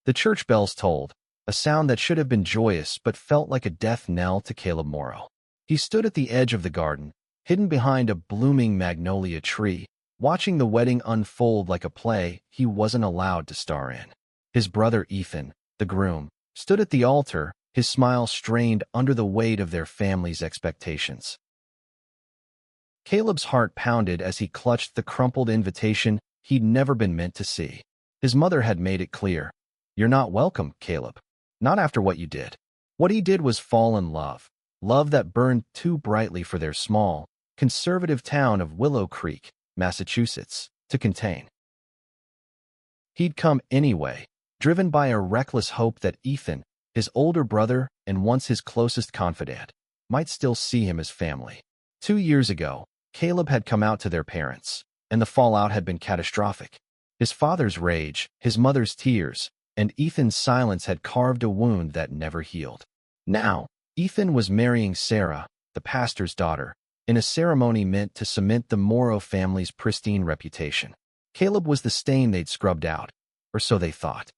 The church bells tolled, a sound that should have been joyous but felt like a death knell to Caleb Morrow. He stood at the edge of the garden, hidden behind a blooming magnolia tree, watching the wedding unfold like a play he wasn't allowed to star in. His brother Ethan, the groom, stood at the altar, his smile strained under the weight of their family's expectations. Caleb's heart pounded as he clutched the crumpled invitation he'd never been meant to see. His mother had made it clear, "You're not welcome, Caleb. Not after what you did." What he did was fall in love, love that burned too brightly for their small, conservative town of Willow Creek, Massachusetts, to contain. He'd come anyway, driven by a reckless hope that Ethan, his older brother and once his closest confidant, might still see him as family. 2 years ago, Caleb had come out to their parents, and the fallout had been catastrophic. His father's rage, his mother's tears, and Ethan's silence had carved a wound that never healed. Now, Ethan was marrying Sarah, the pastor's daughter, in a ceremony meant to cement the Morrow family's pristine reputation. Caleb was the stain they'd scrubbed out, or so they thought.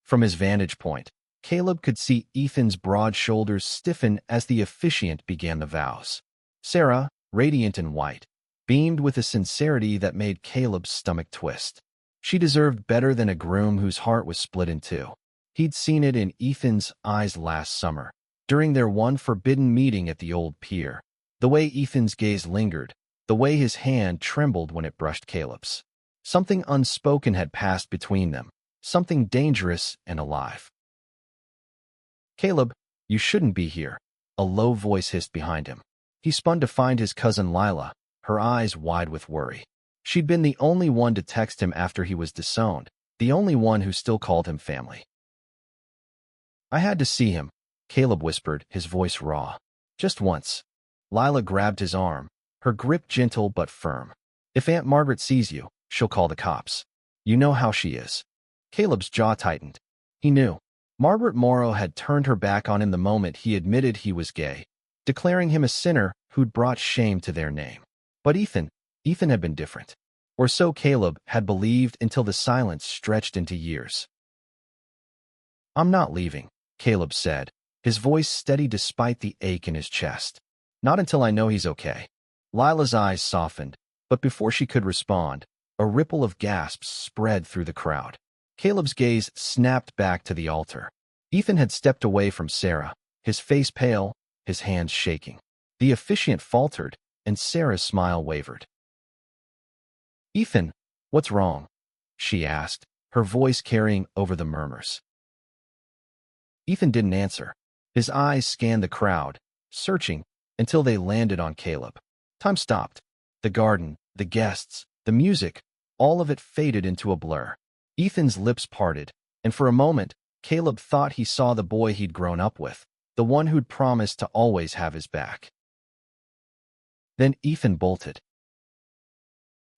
From his vantage point, Caleb could see Ethan's broad shoulders stiffen as the officiant began the vows. Sarah, radiant in white, beamed with a sincerity that made Caleb's stomach twist. She deserved better than a groom whose heart was split in two. He'd seen it in Ethan's eyes last summer, during their one forbidden meeting at the old pier. The way Ethan's gaze lingered, the way his hand trembled when it brushed Caleb's. Something unspoken had passed between them, something dangerous and alive. "Caleb, you shouldn't be here," a low voice hissed behind him. He spun to find his cousin Lila, her eyes wide with worry. She'd been the only one to text him after he was disowned, the only one who still called him family. "I had to see him," Caleb whispered, his voice raw. "Just once." Lila grabbed his arm, her grip gentle but firm. "If Aunt Margaret sees you, she'll call the cops. You know how she is." Caleb's jaw tightened. He knew. Margaret Morrow had turned her back on him the moment he admitted he was gay, declaring him a sinner who'd brought shame to their name. But Ethan had been different. Or so Caleb had believed until the silence stretched into years. "I'm not leaving," Caleb said, his voice steady despite the ache in his chest. "Not until I know he's okay." Lila's eyes softened, but before she could respond, a ripple of gasps spread through the crowd. Caleb's gaze snapped back to the altar. Ethan had stepped away from Sarah, his face pale, his hands shaking. The officiant faltered, and Sarah's smile wavered. "Ethan, what's wrong?" she asked, her voice carrying over the murmurs. Ethan didn't answer. His eyes scanned the crowd, searching, until they landed on Caleb. Time stopped. The garden, the guests, the music, all of it faded into a blur. Ethan's lips parted, and for a moment, Caleb thought he saw the boy he'd grown up with, the one who'd promised to always have his back. Then Ethan bolted.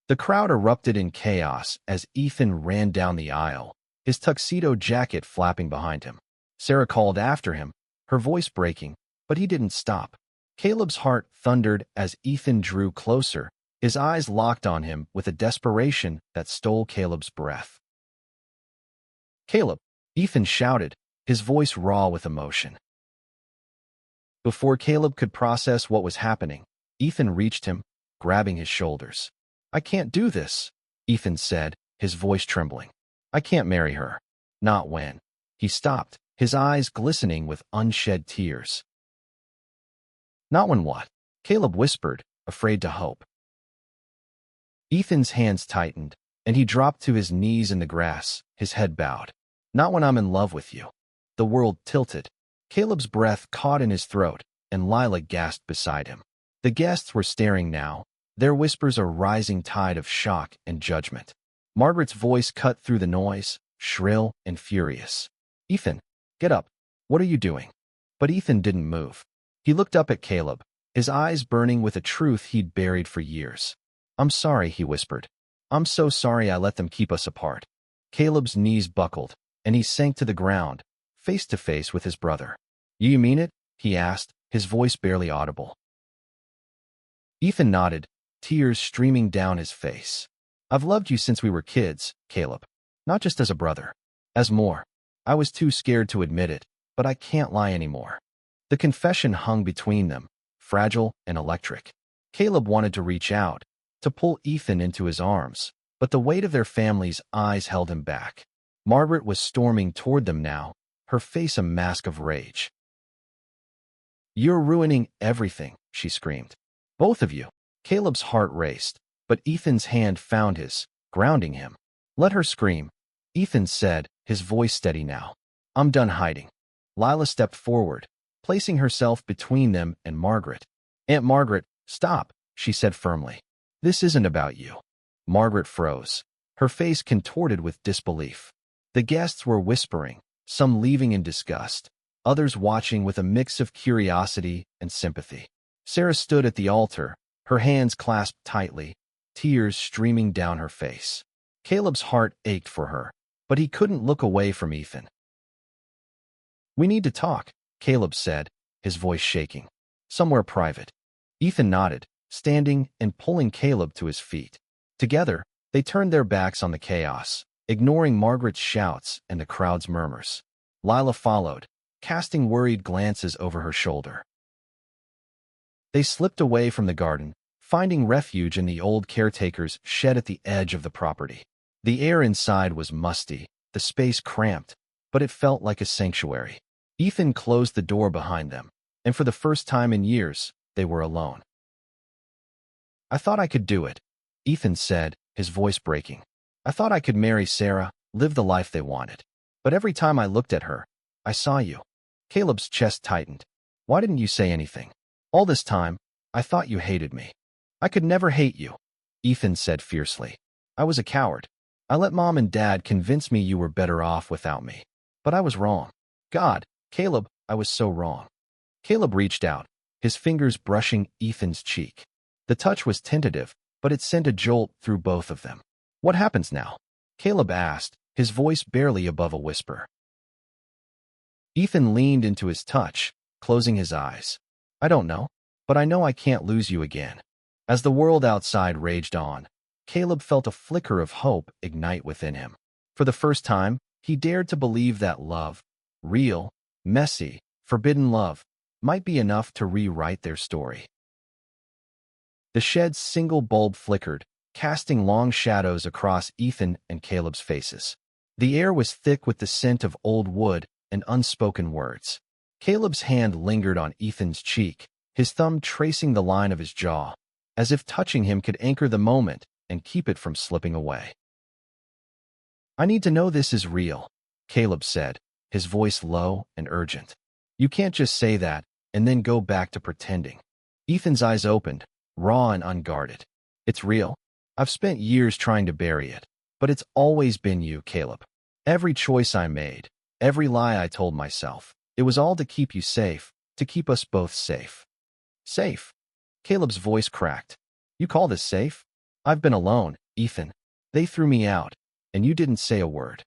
The crowd erupted in chaos as Ethan ran down the aisle, his tuxedo jacket flapping behind him. Sarah called after him, her voice breaking, but he didn't stop. Caleb's heart thundered as Ethan drew closer, his eyes locked on him with a desperation that stole Caleb's breath. "Caleb!" Ethan shouted, his voice raw with emotion. Before Caleb could process what was happening, Ethan reached him, grabbing his shoulders. "I can't do this," Ethan said, his voice trembling. "I can't marry her. Not when." He stopped, his eyes glistening with unshed tears. "Not when what?" Caleb whispered, afraid to hope. Ethan's hands tightened, and he dropped to his knees in the grass, his head bowed. "Not when I'm in love with you." The world tilted. Caleb's breath caught in his throat, and Lila gasped beside him. The guests were staring now, their whispers a rising tide of shock and judgment. Margaret's voice cut through the noise, shrill and furious. "Ethan, get up. What are you doing?" But Ethan didn't move. He looked up at Caleb, his eyes burning with a truth he'd buried for years. "I'm sorry," he whispered. "I'm so sorry I let them keep us apart." Caleb's knees buckled, and he sank to the ground, face to face with his brother. "You mean it?" he asked, his voice barely audible. Ethan nodded, tears streaming down his face. "I've loved you since we were kids, Caleb. Not just as a brother. As more. I was too scared to admit it, but I can't lie anymore. The confession hung between them, fragile and electric. Caleb wanted to reach out, to pull Ethan into his arms, but the weight of their family's eyes held him back. Margaret was storming toward them now, her face a mask of rage. "You're ruining everything," she screamed. "Both of you." Caleb's heart raced, but Ethan's hand found his, grounding him. "Let her scream," Ethan said, his voice steady now. "I'm done hiding." Lila stepped forward, placing herself between them and Margaret. "Aunt Margaret, stop," she said firmly. "This isn't about you." Margaret froze, her face contorted with disbelief. The guests were whispering, some leaving in disgust, others watching with a mix of curiosity and sympathy. Sarah stood at the altar, her hands clasped tightly, tears streaming down her face. Caleb's heart ached for her, but he couldn't look away from Ethan. "We need to talk," Caleb said, his voice shaking. "Somewhere private." Ethan nodded, standing and pulling Caleb to his feet. Together, they turned their backs on the chaos, ignoring Margaret's shouts and the crowd's murmurs. Lila followed, casting worried glances over her shoulder. They slipped away from the garden, finding refuge in the old caretaker's shed at the edge of the property. The air inside was musty, the space cramped, but it felt like a sanctuary. Ethan closed the door behind them, and for the first time in years, they were alone. "I thought I could do it," Ethan said, his voice breaking. "I thought I could marry Sarah, live the life they wanted. But every time I looked at her, I saw you." Caleb's chest tightened. "Why didn't you say anything? All this time, I thought you hated me." "I could never hate you," Ethan said fiercely. "I was a coward. I let Mom and Dad convince me you were better off without me. But I was wrong. God, Caleb, I was so wrong." Caleb reached out, his fingers brushing Ethan's cheek. The touch was tentative, but it sent a jolt through both of them. "What happens now?" Caleb asked, his voice barely above a whisper. Ethan leaned into his touch, closing his eyes. "I don't know, but I know I can't lose you again." As the world outside raged on, Caleb felt a flicker of hope ignite within him. For the first time, he dared to believe that love, real, messy, forbidden love, might be enough to rewrite their story. The shed's single bulb flickered, casting long shadows across Ethan and Caleb's faces. The air was thick with the scent of old wood and unspoken words. Caleb's hand lingered on Ethan's cheek, his thumb tracing the line of his jaw, as if touching him could anchor the moment and keep it from slipping away. "I need to know this is real," Caleb said, his voice low and urgent. "You can't just say that and then go back to pretending." Ethan's eyes opened, raw and unguarded. "It's real. I've spent years trying to bury it, but it's always been you, Caleb. Every choice I made, every lie I told myself, it was all to keep you safe, to keep us both safe." "Safe?" Caleb's voice cracked. "You call this safe? I've been alone, Ethan. They threw me out, and you didn't say a word."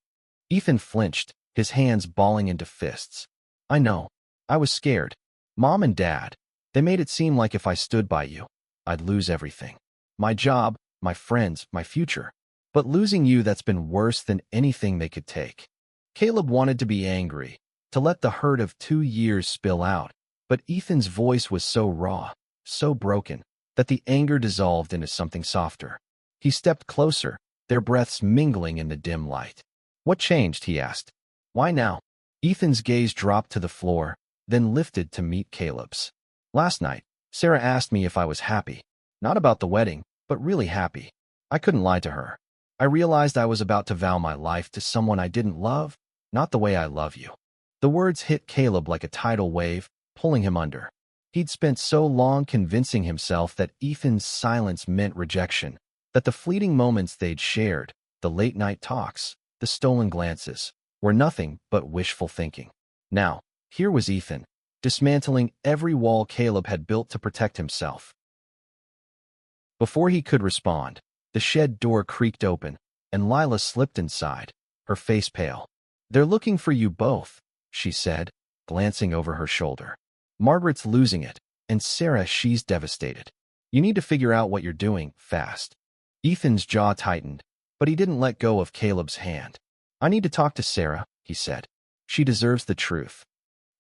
Ethan flinched, his hands balling into fists. "I know. I was scared. Mom and Dad, they made it seem like if I stood by you, I'd lose everything. My job, my friends, my future. But losing you, that's been worse than anything they could take." Caleb wanted to be angry, to let the hurt of 2 years spill out, but Ethan's voice was so raw, so broken, that the anger dissolved into something softer. He stepped closer, their breaths mingling in the dim light. "What changed?" he asked. "Why now?" Ethan's gaze dropped to the floor, then lifted to meet Caleb's. "Last night, Sarah asked me if I was happy. Not about the wedding, but really happy. I couldn't lie to her. I realized I was about to vow my life to someone I didn't love, not the way I love you." The words hit Caleb like a tidal wave, pulling him under. He'd spent so long convincing himself that Ethan's silence meant rejection, that the fleeting moments they'd shared, the late-night talks, the stolen glances, were nothing but wishful thinking. Now, here was Ethan, dismantling every wall Caleb had built to protect himself. Before he could respond, the shed door creaked open, and Lila slipped inside, her face pale. "They're looking for you both," she said, glancing over her shoulder. "Margaret's losing it, and Sarah, she's devastated. You need to figure out what you're doing, fast." Ethan's jaw tightened, but he didn't let go of Caleb's hand. I need to talk to Sarah, he said. She deserves the truth.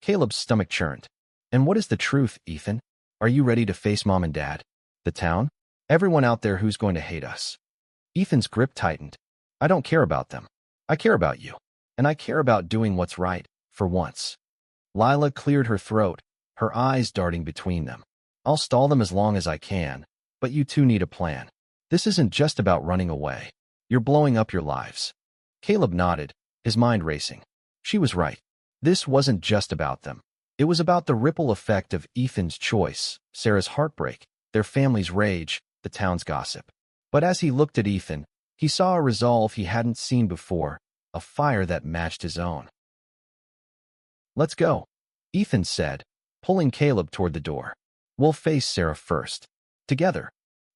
Caleb's stomach churned. And what is the truth, Ethan? Are you ready to face Mom and Dad? The town? Everyone out there who's going to hate us. Ethan's grip tightened. I don't care about them. I care about you. And I care about doing what's right, for once. Lila cleared her throat, her eyes darting between them. I'll stall them as long as I can, but you two need a plan. This isn't just about running away. You're blowing up your lives. Caleb nodded, his mind racing. She was right. This wasn't just about them. It was about the ripple effect of Ethan's choice, Sarah's heartbreak, their family's rage, the town's gossip. But as he looked at Ethan, he saw a resolve he hadn't seen before, a fire that matched his own. Let's go, Ethan said, pulling Caleb toward the door. We'll face Sarah first. Together.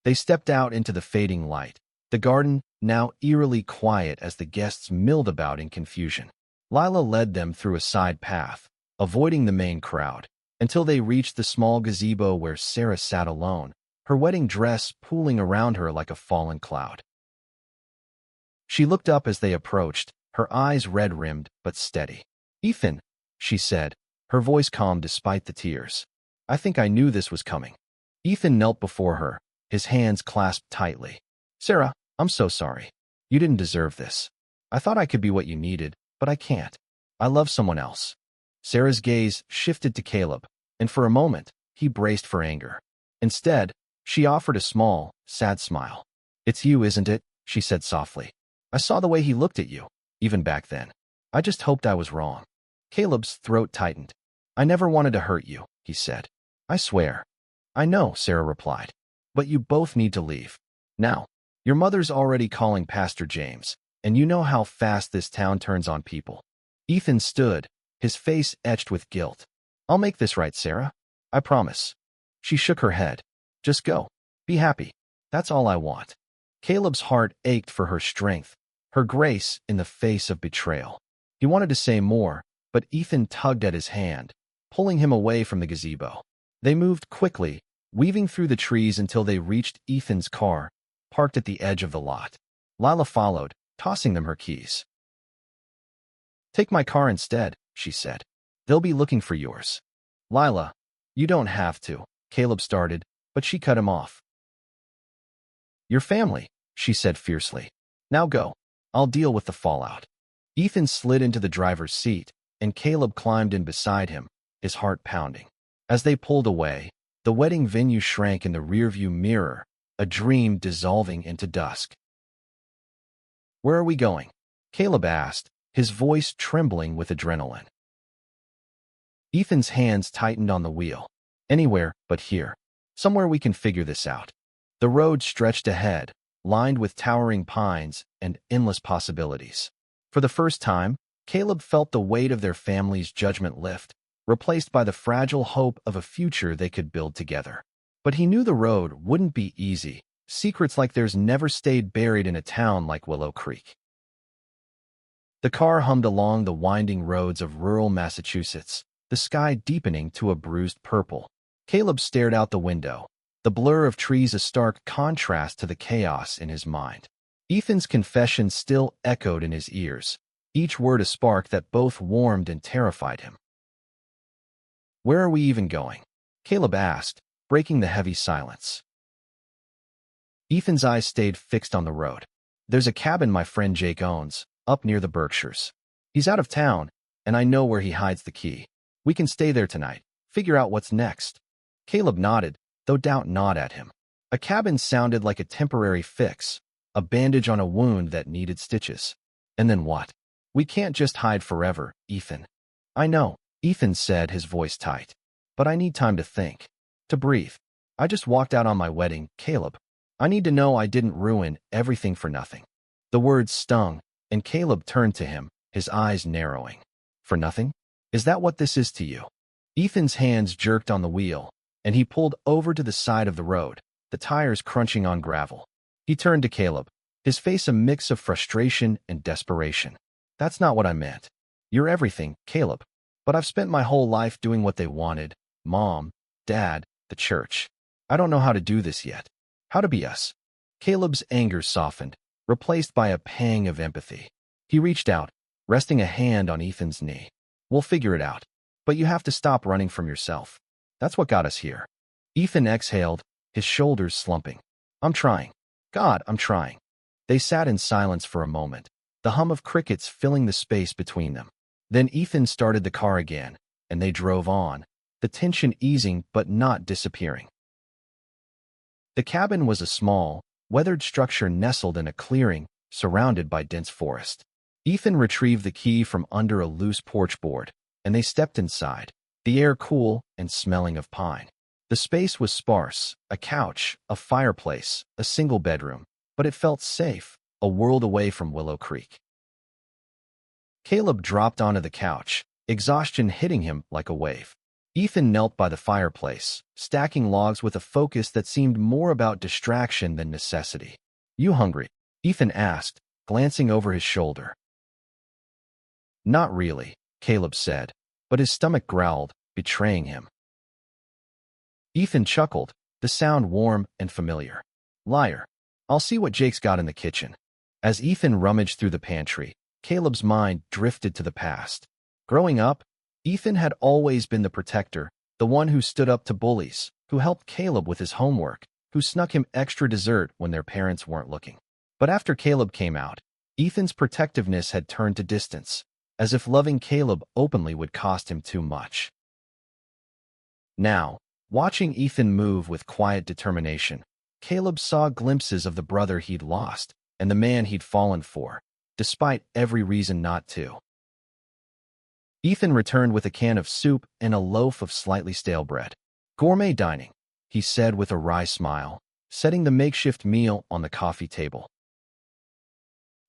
They stepped out into the fading light, the garden now eerily quiet as the guests milled about in confusion. Lila led them through a side path, avoiding the main crowd, until they reached the small gazebo where Sarah sat alone, her wedding dress pooling around her like a fallen cloud. She looked up as they approached, her eyes red-rimmed but steady. Ethan, she said, her voice calm despite the tears. I think I knew this was coming. Ethan knelt before her, his hands clasped tightly. Sarah, I'm so sorry. You didn't deserve this. I thought I could be what you needed, but I can't. I love someone else. Sarah's gaze shifted to Caleb, and for a moment, he braced for anger. Instead, she offered a small, sad smile. It's you, isn't it? She said softly. I saw the way he looked at you, even back then. I just hoped I was wrong. Caleb's throat tightened. I never wanted to hurt you, he said. I swear. I know, Sarah replied. But you both need to leave. Now, your mother's already calling Pastor James, and you know how fast this town turns on people. Ethan stood, his face etched with guilt. I'll make this right, Sarah. I promise. She shook her head. Just go. Be happy. That's all I want. Caleb's heart ached for her strength, her grace in the face of betrayal. He wanted to say more, but Ethan tugged at his hand, pulling him away from the gazebo. They moved quickly, weaving through the trees until they reached Ethan's car, parked at the edge of the lot. Lila followed, tossing them her keys. Take my car instead, she said. They'll be looking for yours. Lila, you don't have to, Caleb started, but she cut him off. Your family, she said fiercely. Now go. I'll deal with the fallout. Ethan slid into the driver's seat, and Caleb climbed in beside him, his heart pounding. As they pulled away, the wedding venue shrank in the rearview mirror, a dream dissolving into dusk. Where are we going? Caleb asked, his voice trembling with adrenaline. Ethan's hands tightened on the wheel. Anywhere but here. Somewhere we can figure this out. The road stretched ahead, lined with towering pines and endless possibilities. For the first time, Caleb felt the weight of their family's judgment lift, replaced by the fragile hope of a future they could build together. But he knew the road wouldn't be easy. Secrets like theirs never stayed buried in a town like Willow Creek. The car hummed along the winding roads of rural Massachusetts, the sky deepening to a bruised purple. Caleb stared out the window, the blur of trees a stark contrast to the chaos in his mind. Ethan's confession still echoed in his ears, each word a spark that both warmed and terrified him. Where are we even going? Caleb asked, breaking the heavy silence. Ethan's eyes stayed fixed on the road. There's a cabin my friend Jake owns, up near the Berkshires. He's out of town, and I know where he hides the key. We can stay there tonight, figure out what's next. Caleb nodded, though doubt gnawed at him. A cabin sounded like a temporary fix, a bandage on a wound that needed stitches. And then what? We can't just hide forever, Ethan. I know, Ethan said, his voice tight. But I need time to think, to breathe. I just walked out on my wedding, Caleb. I need to know I didn't ruin everything for nothing. The words stung, and Caleb turned to him, his eyes narrowing. For nothing? Is that what this is to you? Ethan's hands jerked on the wheel, and he pulled over to the side of the road, the tires crunching on gravel. He turned to Caleb, his face a mix of frustration and desperation. That's not what I meant. You're everything, Caleb. But I've spent my whole life doing what they wanted. Mom, Dad, the church. I don't know how to do this yet. How to be us. Caleb's anger softened, replaced by a pang of empathy. He reached out, resting a hand on Ethan's knee. "We'll figure it out. But you have to stop running from yourself. That's what got us here." Ethan exhaled, his shoulders slumping. "I'm trying. God, I'm trying." They sat in silence for a moment, the hum of crickets filling the space between them. Then Ethan started the car again, and they drove on, the tension easing but not disappearing. The cabin was a small, weathered structure nestled in a clearing, surrounded by dense forest. Ethan retrieved the key from under a loose porch board, and they stepped inside, the air cool and smelling of pine. The space was sparse, a couch, a fireplace, a single bedroom, but it felt safe, a world away from Willow Creek. Caleb dropped onto the couch, exhaustion hitting him like a wave. Ethan knelt by the fireplace, stacking logs with a focus that seemed more about distraction than necessity. "You hungry?" Ethan asked, glancing over his shoulder. "Not really," Caleb said, but his stomach growled, betraying him. Ethan chuckled, the sound warm and familiar. "Liar. I'll see what Jake's got in the kitchen." As Ethan rummaged through the pantry, Caleb's mind drifted to the past. Growing up, Ethan had always been the protector, the one who stood up to bullies, who helped Caleb with his homework, who snuck him extra dessert when their parents weren't looking. But after Caleb came out, Ethan's protectiveness had turned to distance, as if loving Caleb openly would cost him too much. Now, watching Ethan move with quiet determination, Caleb saw glimpses of the brother he'd lost and the man he'd fallen for, despite every reason not to. Ethan returned with a can of soup and a loaf of slightly stale bread. "Gourmet dining," he said with a wry smile, setting the makeshift meal on the coffee table.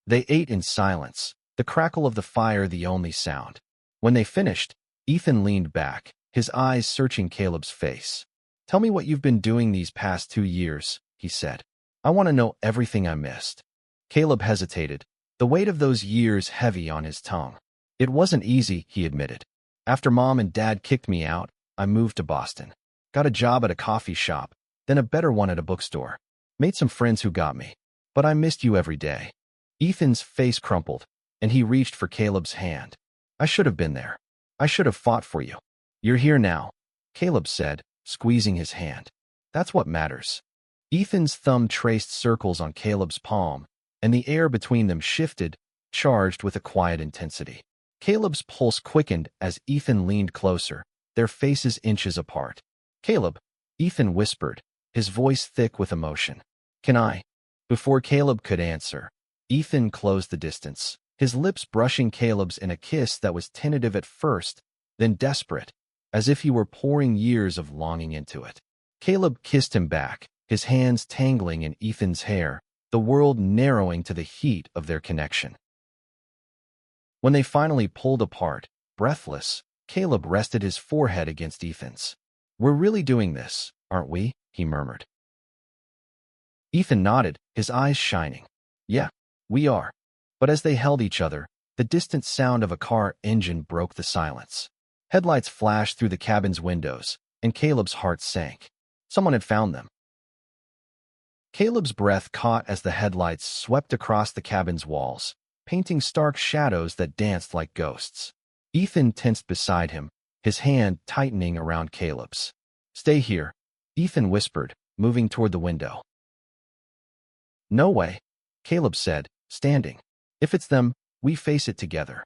They ate in silence, the crackle of the fire the only sound. When they finished, Ethan leaned back, his eyes searching Caleb's face. "Tell me what you've been doing these past 2 years," he said. "I want to know everything I missed." Caleb hesitated, the weight of those years heavy on his tongue. "It wasn't easy," he admitted. "After Mom and Dad kicked me out, I moved to Boston. Got a job at a coffee shop, then a better one at a bookstore. Made some friends who got me. But I missed you every day." Ethan's face crumpled, and he reached for Caleb's hand. "I should have been there. I should have fought for you." "You're here now," Caleb said, squeezing his hand. "That's what matters." Ethan's thumb traced circles on Caleb's palm, and the air between them shifted, charged with a quiet intensity. Caleb's pulse quickened as Ethan leaned closer, their faces inches apart. "Caleb," Ethan whispered, his voice thick with emotion. "Can I?" Before Caleb could answer, Ethan closed the distance, his lips brushing Caleb's in a kiss that was tentative at first, then desperate, as if he were pouring years of longing into it. Caleb kissed him back, his hands tangling in Ethan's hair, the world narrowing to the heat of their connection. When they finally pulled apart, breathless, Caleb rested his forehead against Ethan's. "We're really doing this, aren't we?" he murmured. Ethan nodded, his eyes shining. "Yeah, we are." But as they held each other, the distant sound of a car engine broke the silence. Headlights flashed through the cabin's windows, and Caleb's heart sank. Someone had found them. Caleb's breath caught as the headlights swept across the cabin's walls, painting stark shadows that danced like ghosts. Ethan tensed beside him, his hand tightening around Caleb's. "Stay here," Ethan whispered, moving toward the window. "No way," Caleb said, standing. "If it's them, we face it together."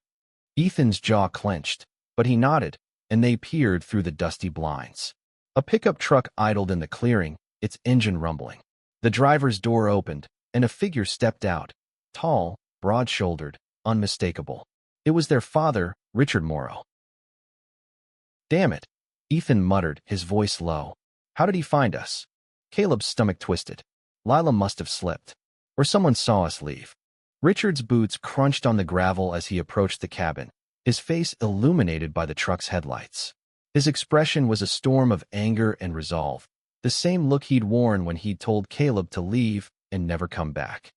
Ethan's jaw clenched, but he nodded, and they peered through the dusty blinds. A pickup truck idled in the clearing, its engine rumbling. The driver's door opened, and a figure stepped out, tall, broad-shouldered, unmistakable. It was their father, Richard Morrow. "Damn it," Ethan muttered, his voice low. "How did he find us?" Caleb's stomach twisted. "Lila must have slipped. Or someone saw us leave." Richard's boots crunched on the gravel as he approached the cabin, his face illuminated by the truck's headlights. His expression was a storm of anger and resolve, the same look he'd worn when he'd told Caleb to leave and never come back.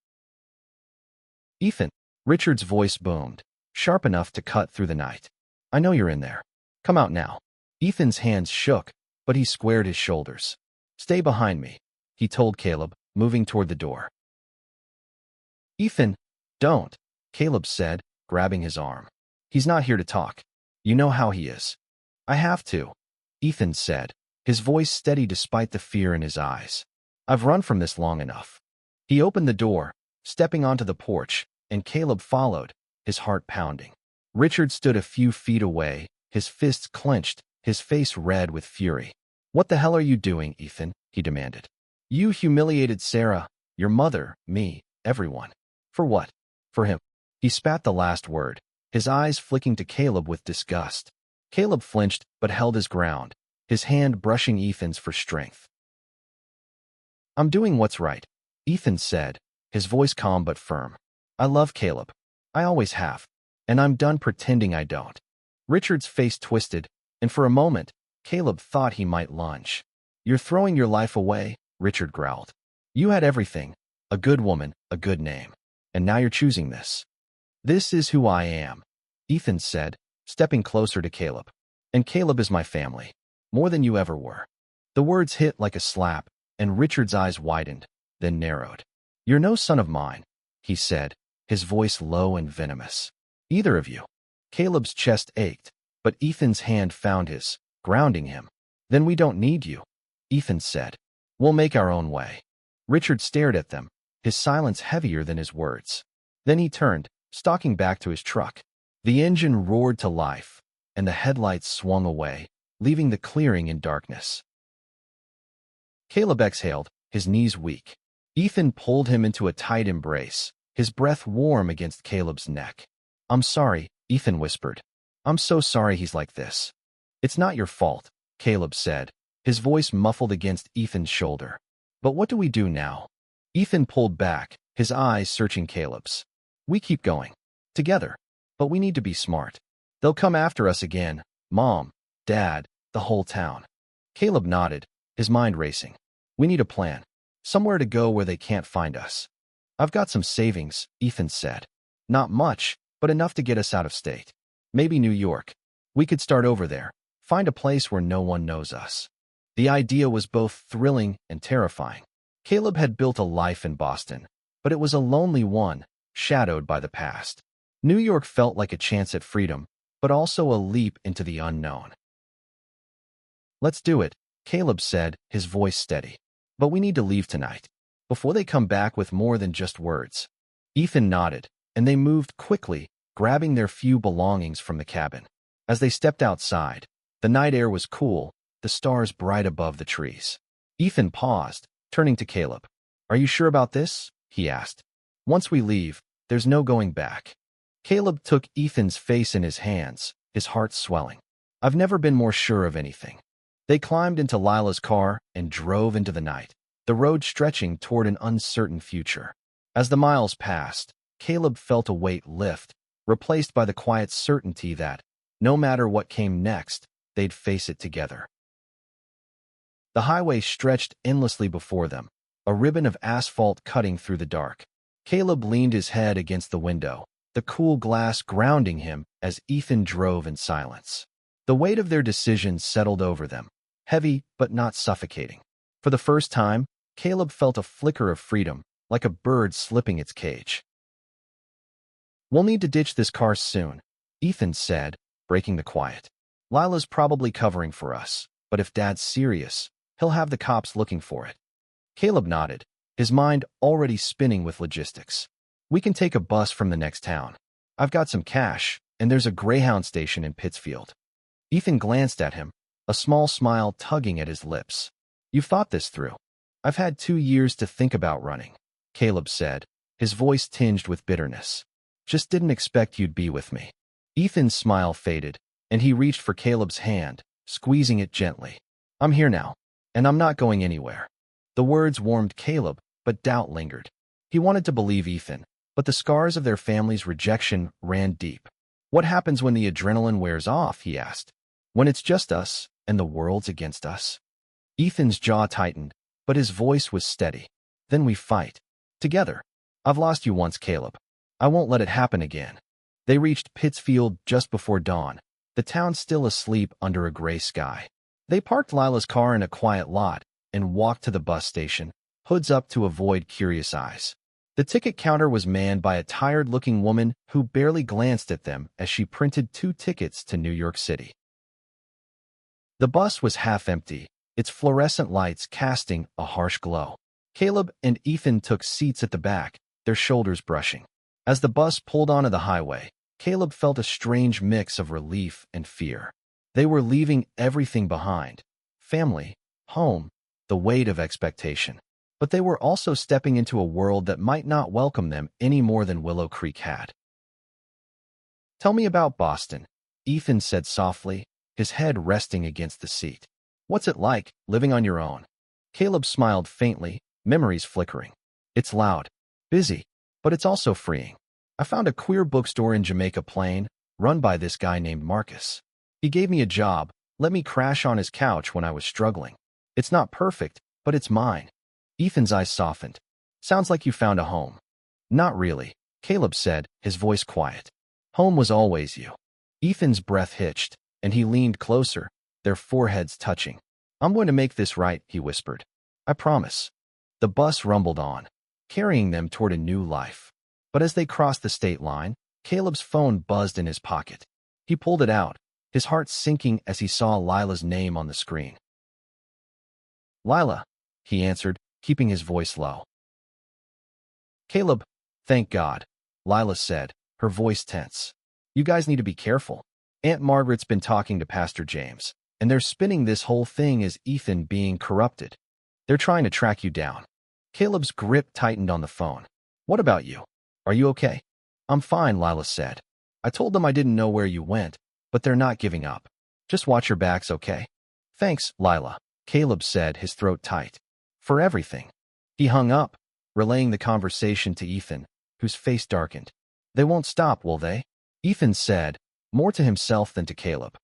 "Ethan," Richard's voice boomed, sharp enough to cut through the night. "I know you're in there. Come out now." Ethan's hands shook, but he squared his shoulders. "Stay behind me," he told Caleb, moving toward the door. "Ethan, don't," Caleb said, grabbing his arm. He's not here to talk. You know how he is. I have to, Ethan said, his voice steady despite the fear in his eyes. I've run from this long enough. He opened the door, stepping onto the porch, and Caleb followed, his heart pounding. Richard stood a few feet away, his fists clenched, his face red with fury. What the hell are you doing, Ethan? He demanded. You humiliated Sarah, your mother, me, everyone. For what? For him. He spat the last word, his eyes flicking to Caleb with disgust. Caleb flinched but held his ground, his hand brushing Ethan's for strength. I'm doing what's right, Ethan said, his voice calm but firm. I love Caleb. I always have. And I'm done pretending I don't. Richard's face twisted, and for a moment, Caleb thought he might lunge. You're throwing your life away, Richard growled. You had everything, a good woman, a good name. And now you're choosing this. This is who I am, Ethan said, stepping closer to Caleb. And Caleb is my family. More than you ever were. The words hit like a slap, and Richard's eyes widened, then narrowed. You're no son of mine, he said, his voice low and venomous. Either of you. Caleb's chest ached, but Ethan's hand found his, grounding him. Then we don't need you, Ethan said. We'll make our own way. Richard stared at them, his silence heavier than his words. Then he turned, stalking back to his truck. The engine roared to life, and the headlights swung away, leaving the clearing in darkness. Caleb exhaled, his knees weak. Ethan pulled him into a tight embrace, his breath warm against Caleb's neck. I'm sorry, Ethan whispered. I'm so sorry he's like this. It's not your fault, Caleb said, his voice muffled against Ethan's shoulder. But what do we do now? Ethan pulled back, his eyes searching Caleb's. We keep going. Together. But we need to be smart. They'll come after us again. Mom, Dad, the whole town. Caleb nodded, his mind racing. We need a plan. Somewhere to go where they can't find us. I've got some savings, Ethan said. Not much, but enough to get us out of state. Maybe New York. We could start over there. Find a place where no one knows us. The idea was both thrilling and terrifying. Caleb had built a life in Boston, but it was a lonely one, shadowed by the past. New York felt like a chance at freedom, but also a leap into the unknown. Let's do it, Caleb said, his voice steady. But we need to leave tonight, before they come back with more than just words. Ethan nodded, and they moved quickly, grabbing their few belongings from the cabin. As they stepped outside, the night air was cool, the stars bright above the trees. Ethan paused, turning to Caleb. Are you sure about this? He asked. Once we leave, there's no going back. Caleb took Ethan's face in his hands, his heart swelling. I've never been more sure of anything. They climbed into Lila's car and drove into the night, the road stretching toward an uncertain future. As the miles passed, Caleb felt a weight lift, replaced by the quiet certainty that, no matter what came next, they'd face it together. The highway stretched endlessly before them, a ribbon of asphalt cutting through the dark. Caleb leaned his head against the window, the cool glass grounding him as Ethan drove in silence. The weight of their decision settled over them, heavy but not suffocating. For the first time, Caleb felt a flicker of freedom, like a bird slipping its cage. We'll need to ditch this car soon, Ethan said, breaking the quiet. Lila's probably covering for us, but if Dad's serious, he'll have the cops looking for it. Caleb nodded, his mind already spinning with logistics. We can take a bus from the next town. I've got some cash, and there's a Greyhound station in Pittsfield. Ethan glanced at him, a small smile tugging at his lips. You've thought this through. I've had 2 years to think about running, Caleb said, his voice tinged with bitterness. Just didn't expect you'd be with me. Ethan's smile faded, and he reached for Caleb's hand, squeezing it gently. I'm here now, and I'm not going anywhere. The words warmed Caleb, but doubt lingered. He wanted to believe Ethan, but the scars of their family's rejection ran deep. What happens when the adrenaline wears off, he asked. When it's just us, and the world's against us? Ethan's jaw tightened, but his voice was steady. Then we fight. Together. I've lost you once, Caleb. I won't let it happen again. They reached Pittsfield just before dawn, the town still asleep under a gray sky. They parked Lila's car in a quiet lot and walked to the bus station, hoods up to avoid curious eyes. The ticket counter was manned by a tired-looking woman who barely glanced at them as she printed 2 tickets to New York City. The bus was half empty, its fluorescent lights casting a harsh glow. Caleb and Ethan took seats at the back, their shoulders brushing. As the bus pulled onto the highway, Caleb felt a strange mix of relief and fear. They were leaving everything behind: family, home, the weight of expectation. But they were also stepping into a world that might not welcome them any more than Willow Creek had. "Tell me about Boston," Ethan said softly, his head resting against the seat. "What's it like, living on your own?" Caleb smiled faintly, memories flickering. "It's loud, busy, but it's also freeing. I found a queer bookstore in Jamaica Plain, run by this guy named Marcus. He gave me a job, let me crash on his couch when I was struggling. It's not perfect, but it's mine." Ethan's eyes softened. "Sounds like you found a home." "Not really," Caleb said, his voice quiet. "Home was always you." Ethan's breath hitched, and he leaned closer, their foreheads touching. "I'm going to make this right," he whispered. "I promise." The bus rumbled on, carrying them toward a new life. But as they crossed the state line, Caleb's phone buzzed in his pocket. He pulled it out, his heart sinking as he saw Lila's name on the screen. "Lila," he answered, keeping his voice low. "Caleb, thank God," Lila said, her voice tense. "You guys need to be careful. Aunt Margaret's been talking to Pastor James, and they're spinning this whole thing as Ethan being corrupted. They're trying to track you down." Caleb's grip tightened on the phone. "What about you? Are you okay?" "I'm fine," Lila said. "I told them I didn't know where you went, but they're not giving up. Just watch your backs, okay?" "Thanks, Lila," Caleb said, his throat tight. "For everything." He hung up, relaying the conversation to Ethan, whose face darkened. "They won't stop, will they?" Ethan said, more to himself than to Caleb.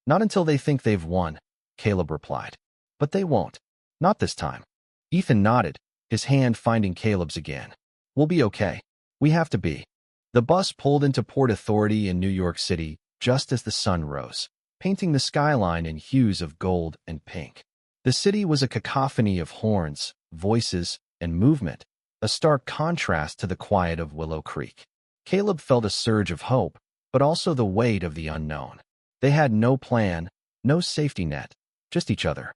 "Not until they think they've won," Caleb replied. "But they won't. Not this time." Ethan nodded, his hand finding Caleb's again. "We'll be okay. We have to be." The bus pulled into Port Authority in New York City just as the sun rose, painting the skyline in hues of gold and pink. The city was a cacophony of horns, voices, and movement, a stark contrast to the quiet of Willow Creek. Caleb felt a surge of hope, but also the weight of the unknown. They had no plan, no safety net, just each other.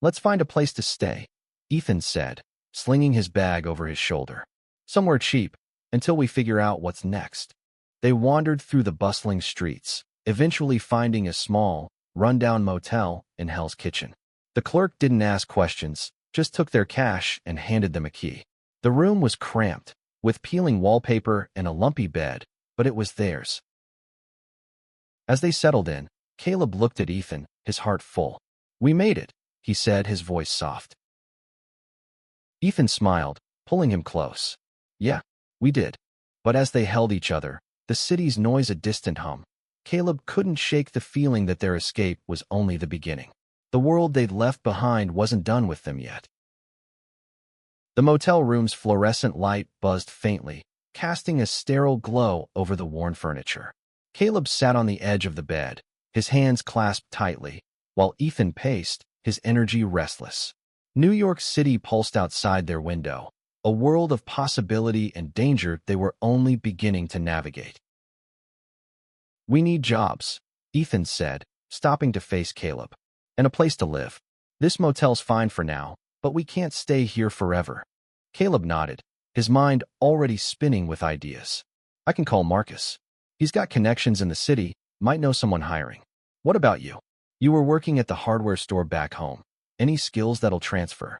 "Let's find a place to stay," Ethan said, slinging his bag over his shoulder. "Somewhere cheap, until we figure out what's next." They wandered through the bustling streets, eventually finding a small, run-down motel in Hell's Kitchen. The clerk didn't ask questions, just took their cash and handed them a key. The room was cramped, with peeling wallpaper and a lumpy bed, but it was theirs. As they settled in, Caleb looked at Ethan, his heart full. "We made it," he said, his voice soft. Ethan smiled, pulling him close. "Yeah, we did." But as they held each other, the city's noise a distant hum, Caleb couldn't shake the feeling that their escape was only the beginning. The world they'd left behind wasn't done with them yet. The motel room's fluorescent light buzzed faintly, casting a sterile glow over the worn furniture. Caleb sat on the edge of the bed, his hands clasped tightly, while Ethan paced, his energy restless. New York City pulsed outside their window, a world of possibility and danger they were only beginning to navigate. "We need jobs," Ethan said, stopping to face Caleb. "And a place to live. This motel's fine for now, but we can't stay here forever." Caleb nodded, his mind already spinning with ideas. "I can call Marcus. He's got connections in the city, might know someone hiring. What about you? You were working at the hardware store back home. Any skills that'll transfer?"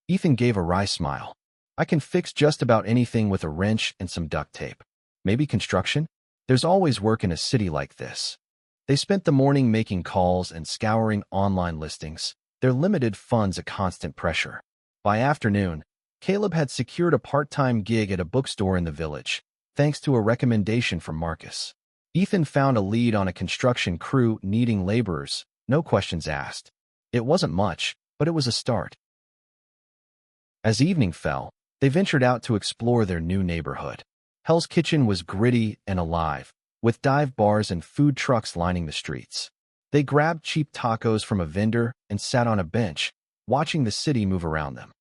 Ethan gave a wry smile. "I can fix just about anything with a wrench and some duct tape. Maybe construction? There's always work in a city like this." They spent the morning making calls and scouring online listings, their limited funds a constant pressure. By afternoon, Caleb had secured a part-time gig at a bookstore in the village, thanks to a recommendation from Marcus. Ethan found a lead on a construction crew needing laborers, no questions asked. It wasn't much, but it was a start. As evening fell, they ventured out to explore their new neighborhood. Hell's Kitchen was gritty and alive, with dive bars and food trucks lining the streets. They grabbed cheap tacos from a vendor and sat on a bench, watching the city move around them.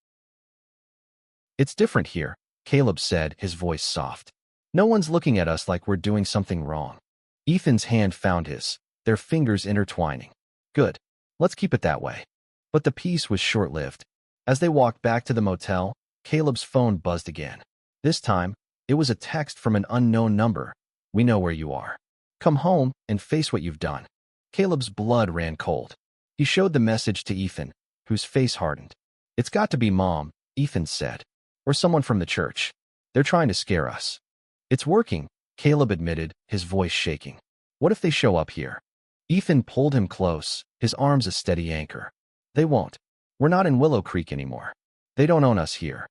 It's different here, Caleb said, his voice soft. No one's looking at us like we're doing something wrong. Ethan's hand found his, their fingers intertwining. Good. Let's keep it that way. But the peace was short-lived. As they walked back to the motel, Caleb's phone buzzed again. This time, it was a text from an unknown number. We know where you are. Come home and face what you've done. Caleb's blood ran cold. He showed the message to Ethan, whose face hardened. It's got to be Mom, Ethan said. Or someone from the church. They're trying to scare us. It's working, Caleb admitted, his voice shaking. What if they show up here? Ethan pulled him close, his arms a steady anchor. They won't. We're not in Willow Creek anymore. They don't own us here.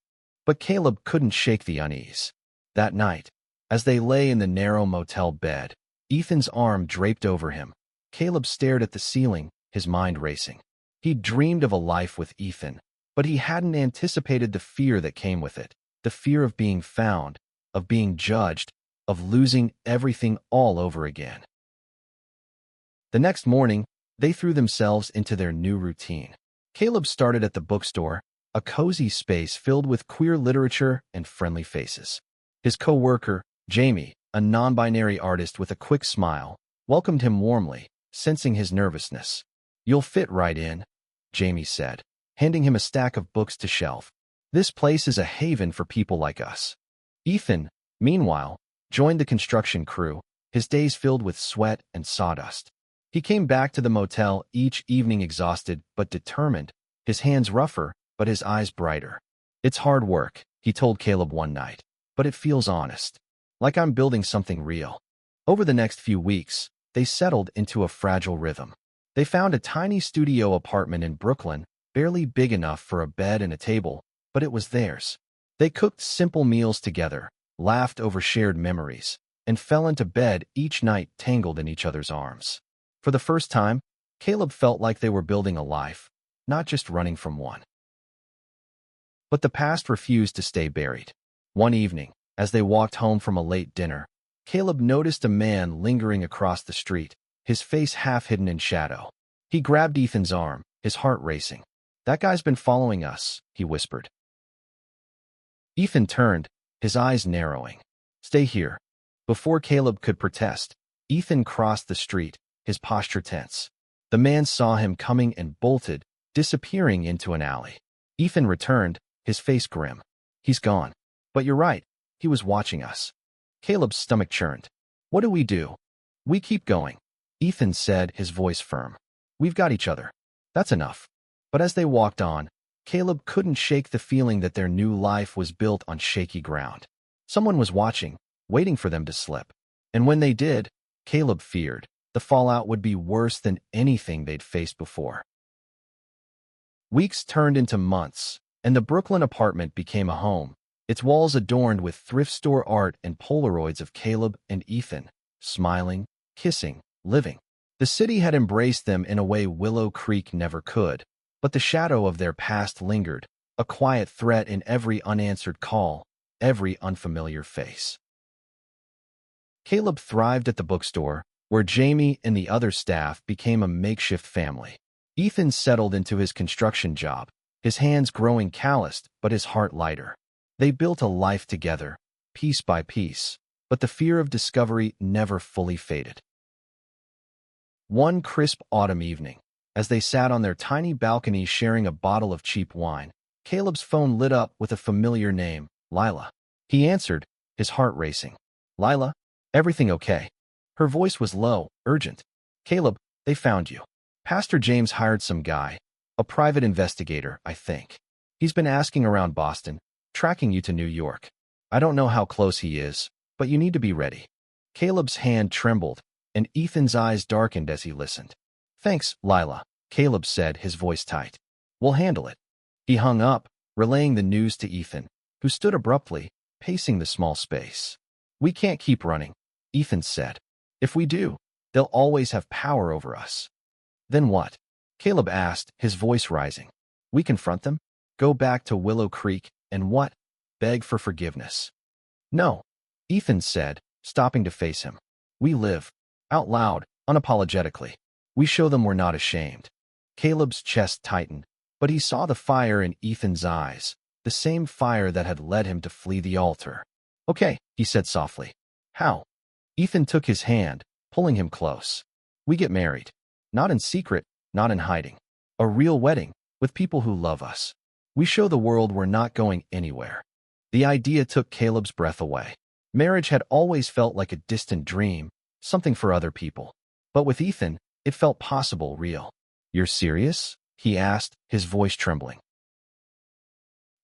But Caleb couldn't shake the unease. That night, as they lay in the narrow motel bed, Ethan's arm draped over him. Caleb stared at the ceiling, his mind racing. He'd dreamed of a life with Ethan, but he hadn't anticipated the fear that came with it. The fear of being found, of being judged, of losing everything all over again. The next morning, they threw themselves into their new routine. Caleb started at the bookstore, a cozy space filled with queer literature and friendly faces. His co-worker, Jamie, a non-binary artist with a quick smile, welcomed him warmly, sensing his nervousness. You'll fit right in, Jamie said, handing him a stack of books to shelf. This place is a haven for people like us. Ethan, meanwhile, joined the construction crew, his days filled with sweat and sawdust. He came back to the motel each evening exhausted but determined, his hands rougher, but his eyes brighter. It's hard work, he told Caleb one night, but it feels honest. Like I'm building something real. Over the next few weeks, they settled into a fragile rhythm. They found a tiny studio apartment in Brooklyn, barely big enough for a bed and a table, but it was theirs. They cooked simple meals together, laughed over shared memories, and fell into bed each night tangled in each other's arms. For the first time, Caleb felt like they were building a life, not just running from one. But the past refused to stay buried. One evening, as they walked home from a late dinner, Caleb noticed a man lingering across the street, his face half hidden in shadow. He grabbed Ethan's arm, his heart racing. That guy's been following us, he whispered. Ethan turned, his eyes narrowing. Stay here. Before Caleb could protest, Ethan crossed the street, his posture tense. The man saw him coming and bolted, disappearing into an alley. Ethan returned, his face grim. He's gone. But you're right, he was watching us. Caleb's stomach churned. What do we do? We keep going, Ethan said, his voice firm. We've got each other. That's enough. But as they walked on, Caleb couldn't shake the feeling that their new life was built on shaky ground. Someone was watching, waiting for them to slip. And when they did, Caleb feared the fallout would be worse than anything they'd faced before. Weeks turned into months, and the Brooklyn apartment became a home, its walls adorned with thrift store art and Polaroids of Caleb and Ethan, smiling, kissing, living. The city had embraced them in a way Willow Creek never could, but the shadow of their past lingered, a quiet threat in every unanswered call, every unfamiliar face. Caleb thrived at the bookstore, where Jamie and the other staff became a makeshift family. Ethan settled into his construction job, his hands growing calloused but his heart lighter. They built a life together, piece by piece, but the fear of discovery never fully faded. One crisp autumn evening, as they sat on their tiny balcony sharing a bottle of cheap wine, Caleb's phone lit up with a familiar name, Lila. He answered, his heart racing. Lila, everything okay? Her voice was low, urgent. Caleb, they found you. Pastor James hired some guy, a private investigator, I think. He's been asking around Boston, tracking you to New York. I don't know how close he is, but you need to be ready. Caleb's hand trembled, and Ethan's eyes darkened as he listened. Thanks, Lila, Caleb said, his voice tight. We'll handle it. He hung up, relaying the news to Ethan, who stood abruptly, pacing the small space. We can't keep running, Ethan said. If we do, they'll always have power over us. Then what? Caleb asked, his voice rising. We confront them? Go back to Willow Creek, and what? Beg for forgiveness. No, Ethan said, stopping to face him. We live. Out loud, unapologetically. We show them we're not ashamed. Caleb's chest tightened, but he saw the fire in Ethan's eyes, the same fire that had led him to flee the altar. "Okay," he said softly. "How?" Ethan took his hand, pulling him close. "We get married. Not in secret, not in hiding. A real wedding, with people who love us. We show the world we're not going anywhere." The idea took Caleb's breath away. Marriage had always felt like a distant dream, something for other people. But with Ethan, it felt possible, real. "You're serious?" he asked, his voice trembling.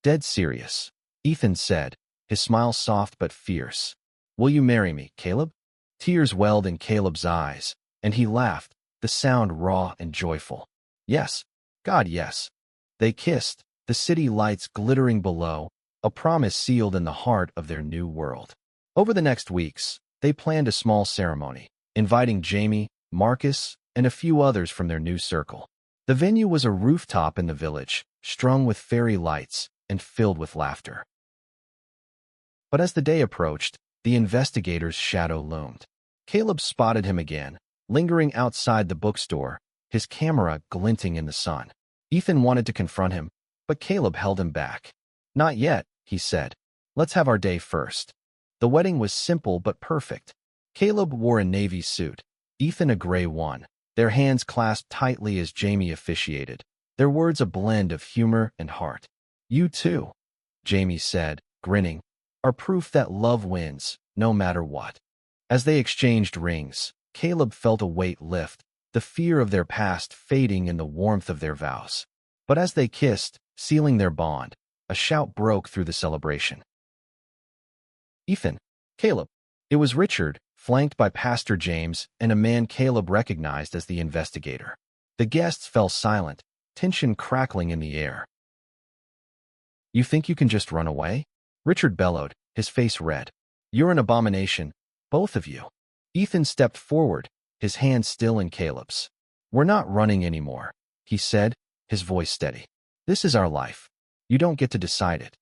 "Dead serious," Ethan said, his smile soft but fierce. "Will you marry me, Caleb?" Tears welled in Caleb's eyes, and he laughed, the sound raw and joyful. "Yes, God, yes." They kissed, the city lights glittering below, a promise sealed in the heart of their new world. Over the next weeks, they planned a small ceremony, inviting Jamie, Marcus, and a few others from their new circle. The venue was a rooftop in the village, strung with fairy lights and filled with laughter. But as the day approached, the investigator's shadow loomed. Caleb spotted him again, lingering outside the bookstore, his camera glinting in the sun. Ethan wanted to confront him, but Caleb held him back. "Not yet," he said. "Let's have our day first." The wedding was simple but perfect. Caleb wore a navy suit, Ethan a gray one, their hands clasped tightly as Jamie officiated, their words a blend of humor and heart. "You too," Jamie said, grinning, "are proof that love wins, no matter what." As they exchanged rings, Caleb felt a weight lift, the fear of their past fading in the warmth of their vows. But as they kissed, sealing their bond, a shout broke through the celebration. "Ethan, Caleb." It was Richard, flanked by Pastor James and a man Caleb recognized as the investigator. The guests fell silent, tension crackling in the air. "You think you can just run away?" Richard bellowed, his face red. "You're an abomination, both of you." Ethan stepped forward, his hand still in Caleb's. "We're not running anymore," he said, his voice steady. "This is our life. You don't get to decide it."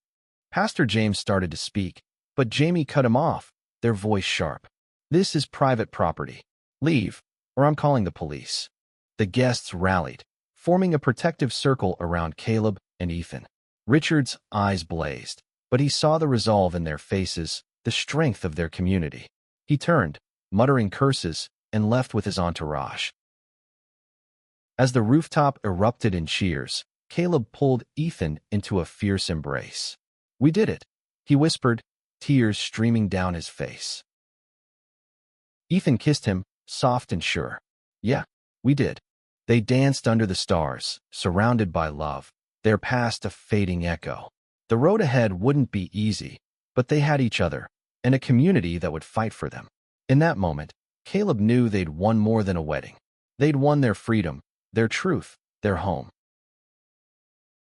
Pastor James started to speak, but Jamie cut him off, their voice sharp. "This is private property. Leave, or I'm calling the police." The guests rallied, forming a protective circle around Caleb and Ethan. Richard's eyes blazed, but he saw the resolve in their faces, the strength of their community. He turned, muttering curses, and left with his entourage. As the rooftop erupted in cheers, Caleb pulled Ethan into a fierce embrace. "We did it," he whispered, tears streaming down his face. Ethan kissed him, soft and sure. "Yeah, we did." They danced under the stars, surrounded by love, their past a fading echo. The road ahead wouldn't be easy, but they had each other, and a community that would fight for them. In that moment, Caleb knew they'd won more than a wedding. They'd won their freedom, their truth, their home.